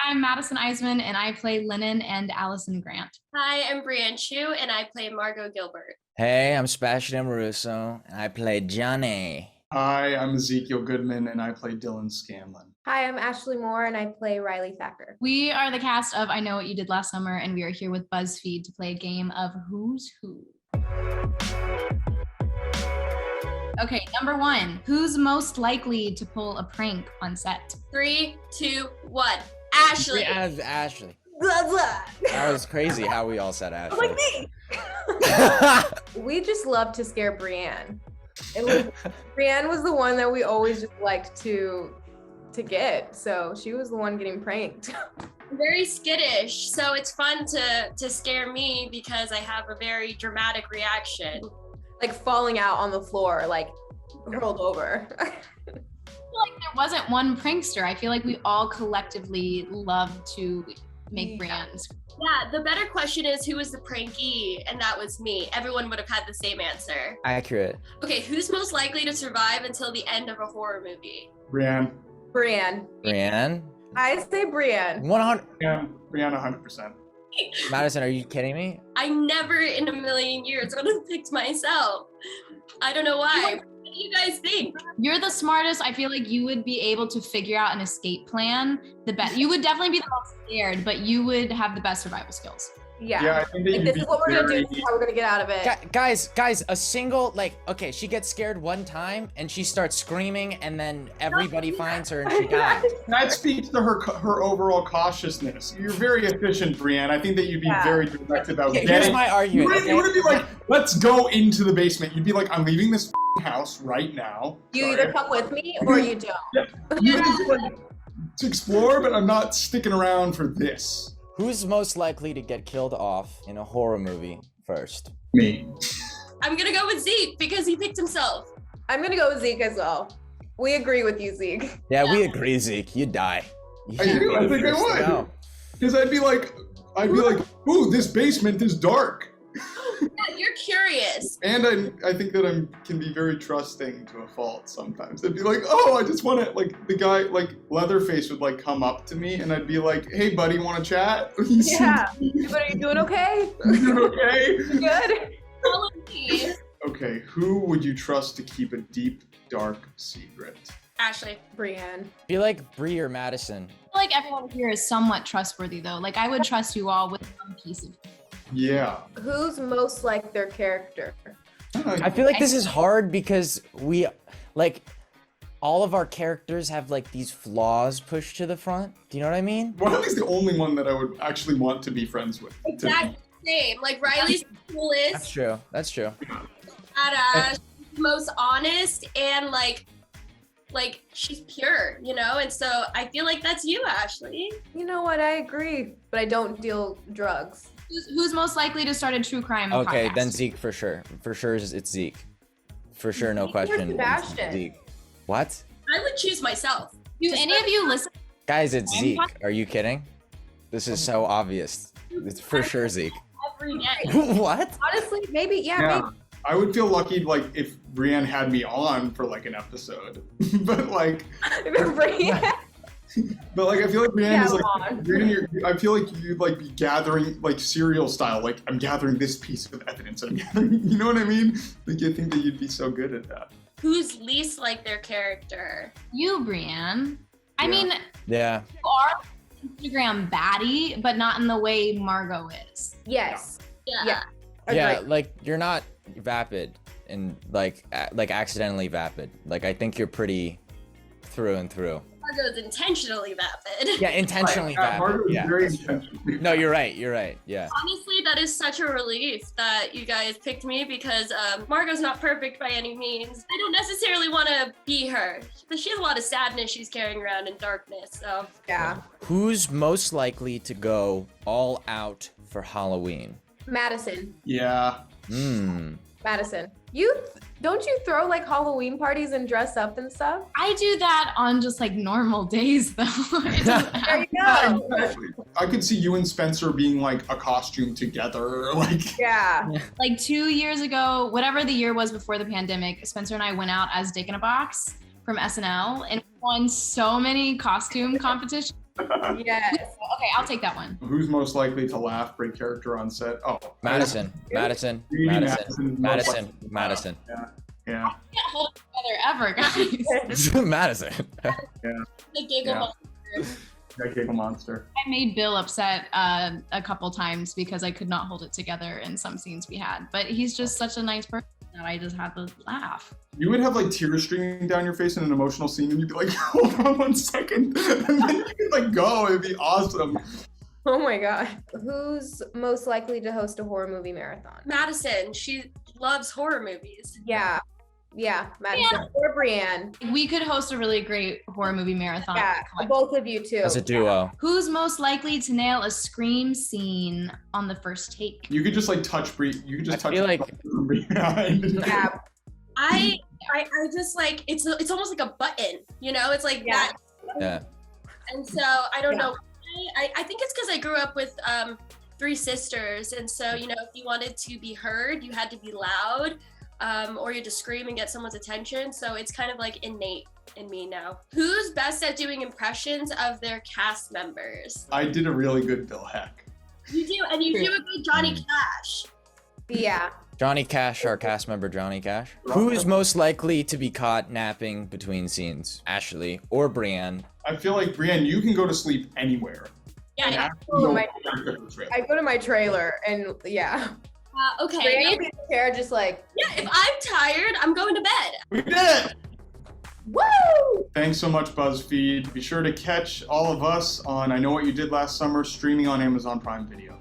I'm Madison Iseman, and I play Lennon and Allison Grant. Hi, I'm Brianne Tju, and I play Margot Gilbert. Hey, I'm Sebastian Amoruso, and I play Johnny. Hi, I'm Ezekiel Goodman, and I play Dylan Scanlon. Hi, I'm Ashley Moore, and I play Riley Thacker. We are the cast of I Know What You Did Last Summer, and we are here with BuzzFeed to play a game of Who's Who. Okay, number one, who's most likely to pull a prank on set? 3, 2, 1. Ashley. Ashley. Blah, blah. That was crazy how we all said Ashley. Like me. We just love to scare Brianne. And Brianne was the one that we always just liked to get. So she was the one getting pranked. I'm very skittish, so it's fun to scare me because I have a very dramatic reaction. Like falling out on the floor, like rolled over. I feel like there wasn't one prankster. I feel like we all collectively love to make Brianne's. Yeah, the better question is who was the prankee, and that was me. Everyone would have had the same answer. Accurate. Okay, who's most likely to survive until the end of a horror movie? Brianne. Brianne. Brianne? I say Brianne. 100. Yeah, Brianne 100%. Madison, are you kidding me? I never in a million years would have picked myself. I don't know why. What do you guys think? You're the smartest. I feel like you would be able to figure out an escape plan. The best. You would definitely be the most scared, but you would have the best survival skills. Yeah. I think that Like, this is what we're gonna do. This is how we're gonna get out of it. Guys, a single, okay, she gets scared one time and she starts screaming and then everybody finds her and she dies. That speaks to her overall cautiousness. You're very efficient, Brianne. I think that you'd be very direct about Okay, getting. here's my argument. You wouldn't be like, let's go into the basement. You'd be like, I'm leaving this house right now. You either come with me or you don't. You would be like, to explore, but I'm not sticking around for this. Who's most likely to get killed off in a horror movie first? Me. I'm gonna go with Zeke because he picked himself. I'm gonna go with Zeke as well. We agree with you, Zeke. Yeah, we agree, Zeke. You die. I do. I think I would. Because I'd be like, ooh, this basement is dark. Yeah, you're curious. And I think that I can be very trusting to a fault sometimes. I'd be like, oh, I just want to, like, the guy, like, Leatherface would, like, come up to me and I'd be like, hey, buddy, want to chat? Yeah. But are you doing okay? You doing okay? You good? Follow me. Okay, who would you trust to keep a deep, dark secret? Ashley. Brianne. I feel like Bree or Madison. I feel like everyone here is somewhat trustworthy, though. Like, I would trust you all with some piece of. Yeah. Who's most like their character? I feel like this is hard because all of our characters have like these flaws pushed to the front. Do you know what I mean? Riley's the only one that I would actually want to be friends with. Exactly the same. Like Riley's the coolest. That's true. That's true. She's the most honest and like she's pure, you know? And so I feel like that's you, Ashley. You know what? I agree, but I don't deal drugs. Who's most likely to start a true crime Okay, podcast? then Zeke for sure. For sure, it's Zeke. For sure, no question. Sebastian. Zeke. What? I would choose myself. Do any of you listen? Guys, it's Zeke. Are you kidding? This is so obvious. It's for sure Zeke. Every day. What? Honestly, maybe, Yeah. I would feel lucky, like, if Brianne had me on for, like, an episode. But, like... Brianne. But like I feel like Brianne is like Brianne, I feel like you'd like be gathering like serial style, like I'm gathering this piece of evidence. I'm gathering, you know what I mean? Like I think that you'd be so good at that. Who's least like their character? You, Brianne. I mean, Yeah. you are Instagram baddie, but not in the way Margot is. Yes. Yeah. Yeah, Agreed. like you're not vapid and like accidentally vapid. Like I think you're pretty through and through. Margot's intentionally vapid. Yeah, intentionally vapid. Margot is Yeah. very intentionally. No, you're right. You're right. Yeah. Honestly, that is such a relief that you guys picked me because Margot's not perfect by any means. I don't necessarily want to be her. She has a lot of sadness she's carrying around in darkness, so. Yeah. Who's most likely to go all out for Halloween? Madison. Yeah. Madison. Don't you throw like Halloween parties and dress up and stuff? I do that on just like normal days, though. It doesn't There have- you go. I could see you and Spencer being like a costume together, like Yeah. Like 2 years ago, whatever the year was before the pandemic, Spencer and I went out as Dick in a Box from SNL and won so many costume competitions. Yes. Okay, I'll take that one. Who's most likely to laugh, break character on set? Oh, Madison. Really, Madison. Yeah. I can't hold it together ever, guys. Madison. The giggle Yeah. monster. That giggle monster. I made Bill upset a couple times because I could not hold it together in some scenes we had. But he's just such a nice person that I just had to laugh. You would have like tears streaming down your face in an emotional scene, and you'd be like, "Hold on 1 second," and then you'd like go. It'd be awesome. Oh my God. Who's most likely to host a horror movie marathon? Madison, she loves horror movies. Yeah, Madison or Brianne. We could host a really great horror movie marathon. Yeah, both of you too. As a duo. Who's most likely to nail a scream scene on the first take? You could just like touch Brie. You could just touch. feel like- from behind. Yeah. I just like it's almost like a button, you know? It's like Yeah. that. Yeah. And so I don't know. I think it's because I grew up with 3 sisters, and so you know, if you wanted to be heard, you had to be loud, or you had to scream and get someone's attention. So it's kind of like innate in me now. Who's best at doing impressions of their cast members? I did a really good Bill Heck. You do, and you do a good Johnny Cash. Yeah. Johnny Cash, our cast member Johnny Cash. Who is most likely to be caught napping between scenes? Ashley or Brianne? I feel like Brianne, you can go to sleep anywhere. Yeah. And yeah. Ashley, Oh, no my- character for trailer. I go to my trailer and yeah. Okay. Brianne Yeah, would be in the chair just like, if I'm tired, I'm going to bed. We did it! woo! Thanks so much, BuzzFeed. Be sure to catch all of us on I Know What You Did Last Summer, streaming on Amazon Prime Video.